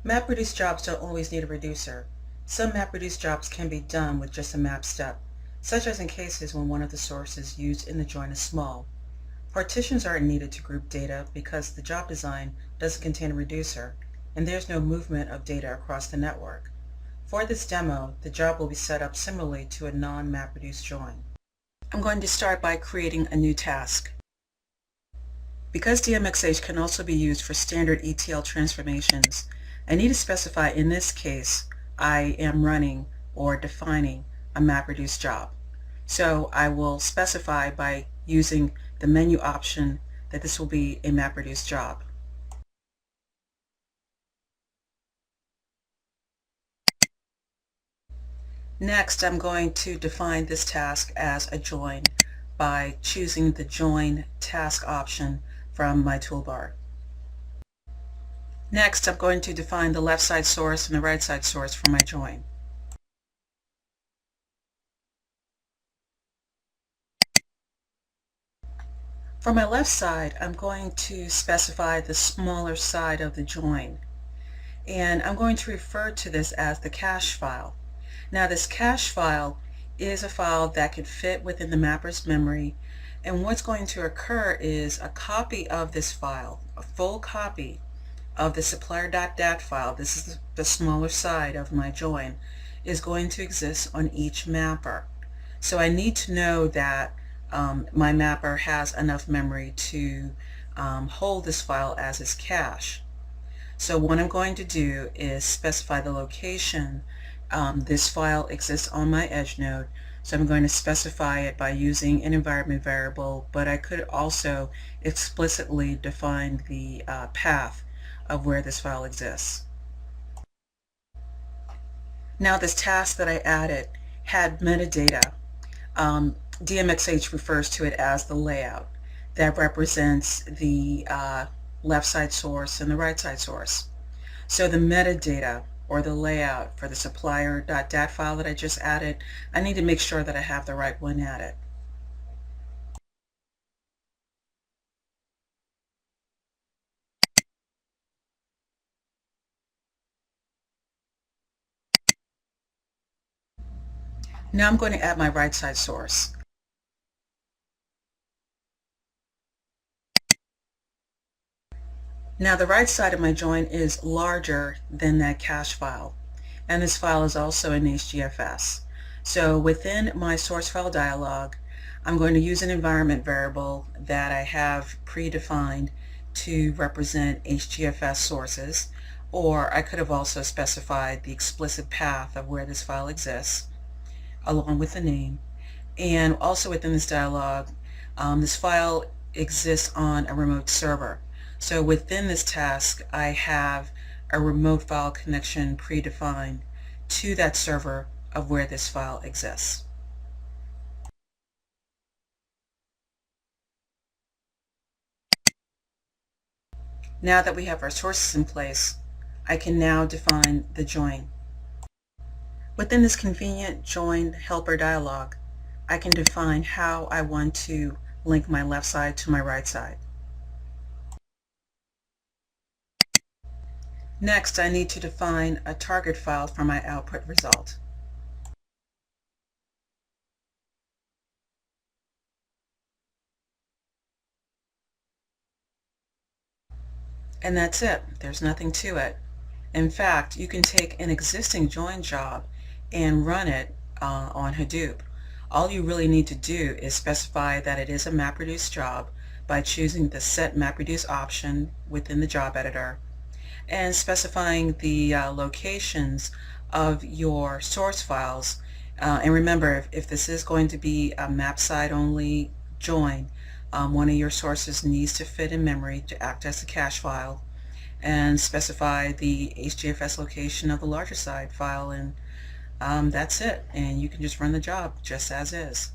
MapReduce jobs don't always need a reducer. Some MapReduce jobs can be done with just a map step, such as in cases when one of the sources used in the join is small. Partitions aren't needed to group data because the job design doesn't contain a reducer, and there's no movement of data across the network. For this demo, the job will be set up similarly to a non-MapReduce join. I'm going to start by creating a new task. Because DMX-h can also be used for standard ETL transformations, I need to specify in this case I am running or defining a MapReduce job. So I will specify by using the menu option that this will be a MapReduce job. Next, I'm going to define this task as a join by choosing the Join Task option from my toolbar. Next, I'm going to define the left side source and the right side source for my join. For my left side, I'm going to specify the smaller side of the join, and I'm going to refer to this as the cache file. Now, this cache file is a file that can fit within the mapper's memory, and what's going to occur is a copy of this file, a full copy of the supplier.dat file, this is the smaller side of my join, is going to exist on each mapper. So I need to know that my mapper has enough memory to hold this file as its cache. So what I'm going to do is specify the location this file exists on my edge node. So I'm going to specify it by using an environment variable, but I could also explicitly define the path of where this file exists. Now, this task that I added had metadata. DMX-h refers to it as the layout that represents the left side source and the right side source. So the metadata or the layout for the supplier.dat file that I just added, I need to make sure that I have the right one added. Now I'm going to add my right side source. Now the right side of my join is larger than that cache file, and this file is also in HDFS. So within my source file dialog, I'm going to use an environment variable that I have predefined to represent HDFS sources, or I could have also specified the explicit path of where this file exists along with the name. And also within this dialog, this file exists on a remote server. So within this task, I have a remote file connection predefined to that server of where this file exists. Now that we have our sources in place, I can now define the join. Within this convenient join helper dialog, I can define how I want to link my left side to my right side. Next, I need to define a target file for my output result. And that's it. There's nothing to it. In fact, you can take an existing join job and run it on Hadoop. All you really need to do is specify that it is a MapReduce job by choosing the Set MapReduce option within the job editor and specifying the locations of your source files. And remember, if this is going to be a map side only join, one of your sources needs to fit in memory to act as a cache file, and specify the HDFS location of the larger side file, and that's it. And you can just run the job just as is.